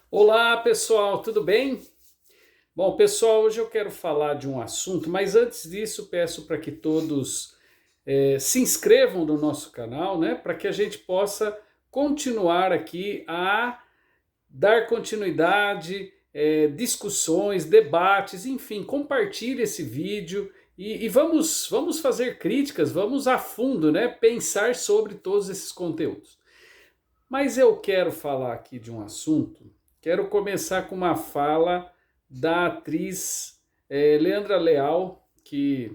Olá pessoal, tudo bem? Bom, pessoal, hoje eu quero falar de um assunto, mas antes disso peço para que todos se inscrevam no nosso canal, né? Para que a gente possa continuar aqui a dar continuidade, discussões, debates, enfim, compartilhe esse vídeo e vamos fazer críticas, vamos a fundo, né? Pensar sobre todos esses conteúdos. Mas eu quero falar aqui de um assunto, quero começar com uma fala da atriz Leandra Leal, que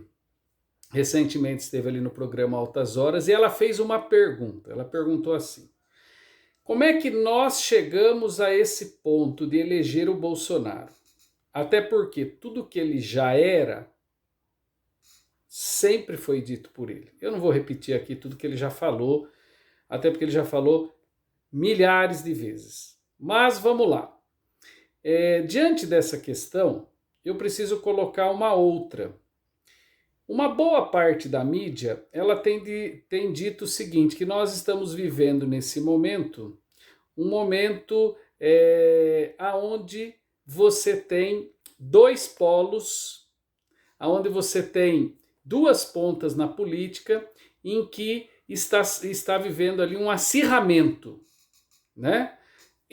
recentemente esteve ali no programa Altas Horas, e ela fez uma pergunta. Ela perguntou assim: como é que nós chegamos a esse ponto de eleger o Bolsonaro? Até porque tudo que ele já era sempre foi dito por ele. Eu não vou repetir aqui tudo que ele já falou, até porque ele já falou milhares de vezes. Mas vamos lá. Diante dessa questão, eu preciso colocar uma outra. Uma boa parte da mídia, ela tem dito o seguinte, que nós estamos vivendo nesse momento, um momento onde você tem dois polos, onde você tem duas pontas na política, em que está vivendo ali um acirramento, né?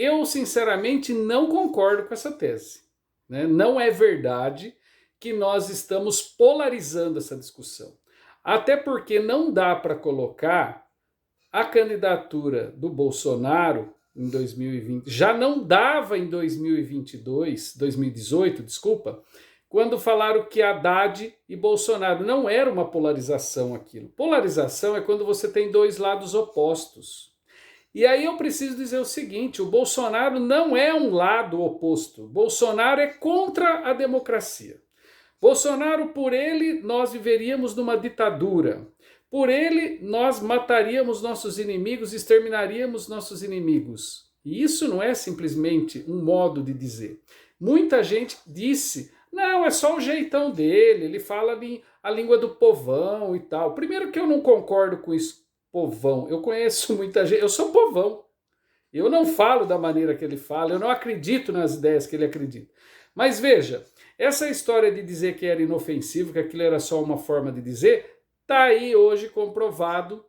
Eu, sinceramente, não concordo com essa tese, né? Não é verdade que nós estamos polarizando essa discussão. Até porque não dá para colocar a candidatura do Bolsonaro em 2020, já não dava em 2022, 2018, desculpa, quando falaram que Haddad e Bolsonaro não era uma polarização aquilo. Polarização é quando você tem dois lados opostos. E aí eu preciso dizer o seguinte, o Bolsonaro não é um lado oposto. Bolsonaro é contra a democracia. Bolsonaro, por ele, nós viveríamos numa ditadura. Por ele, nós mataríamos nossos inimigos, exterminaríamos nossos inimigos. E isso não é simplesmente um modo de dizer. Muita gente disse, não, é só o jeitão dele, ele fala a língua do povão e tal. Primeiro que eu não concordo com isso, povão. Eu conheço muita gente, eu sou povão. Eu não falo da maneira que ele fala, eu não acredito nas ideias que ele acredita. Mas veja, essa história de dizer que era inofensivo, que aquilo era só uma forma de dizer, está aí hoje comprovado,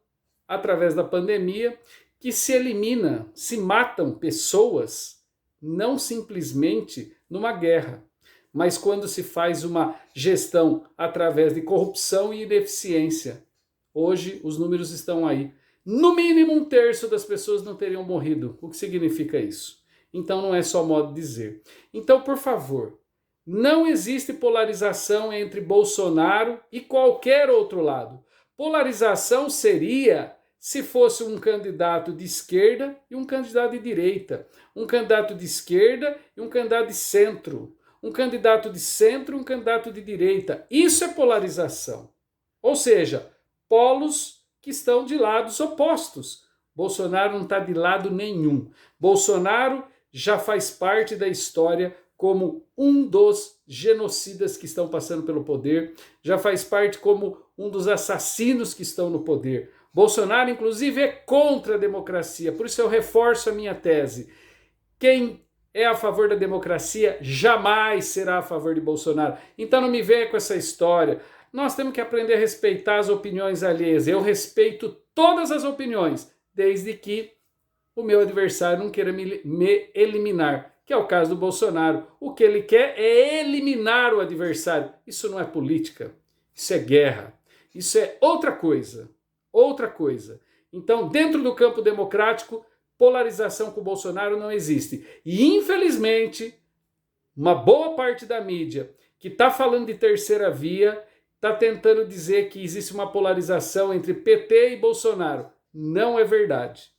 através da pandemia, que se elimina, se matam pessoas, não simplesmente numa guerra, mas quando se faz uma gestão através de corrupção e ineficiência. Hoje os números estão aí. No mínimo um terço das pessoas não teriam morrido. O que significa isso? Então não é só modo de dizer. Então, por favor, não existe polarização entre Bolsonaro e qualquer outro lado. Polarização seria se fosse um candidato de esquerda e um candidato de direita. Um candidato de esquerda e um candidato de centro. Um candidato de centro e um candidato de direita. Isso é polarização. Ou seja, polos que estão de lados opostos. Bolsonaro não está de lado nenhum. Bolsonaro já faz parte da história como um dos genocidas que estão passando pelo poder, já faz parte como um dos assassinos que estão no poder. Bolsonaro, inclusive, é contra a democracia, por isso eu reforço a minha tese. Quem é a favor da democracia jamais será a favor de Bolsonaro. Então não me venha com essa história. Nós temos que aprender a respeitar as opiniões alheias. Eu respeito todas as opiniões, desde que o meu adversário não queira me eliminar, que é o caso do Bolsonaro. O que ele quer é eliminar o adversário. Isso não é política, isso é guerra. Isso é outra coisa. Outra coisa. Então, dentro do campo democrático, polarização com o Bolsonaro não existe. E, infelizmente, uma boa parte da mídia que está falando de terceira via está tentando dizer que existe uma polarização entre PT e Bolsonaro. Não é verdade.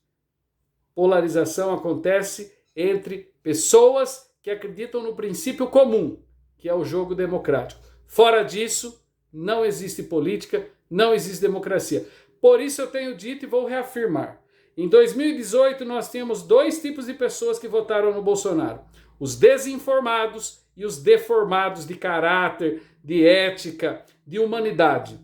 Polarização acontece entre pessoas que acreditam no princípio comum, que é o jogo democrático. Fora disso, não existe política, não existe democracia. Por isso eu tenho dito e vou reafirmar. Em 2018 nós tínhamos dois tipos de pessoas que votaram no Bolsonaro. Os desinformados e os deformados de caráter, de ética, de humanidade.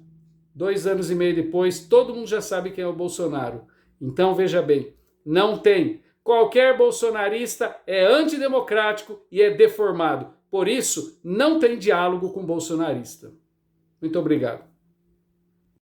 2 anos e meio depois, todo mundo já sabe quem é o Bolsonaro. Então veja bem, não tem Qualquer bolsonarista é antidemocrático e é deformado. Por isso, não tem diálogo com bolsonarista. Muito obrigado.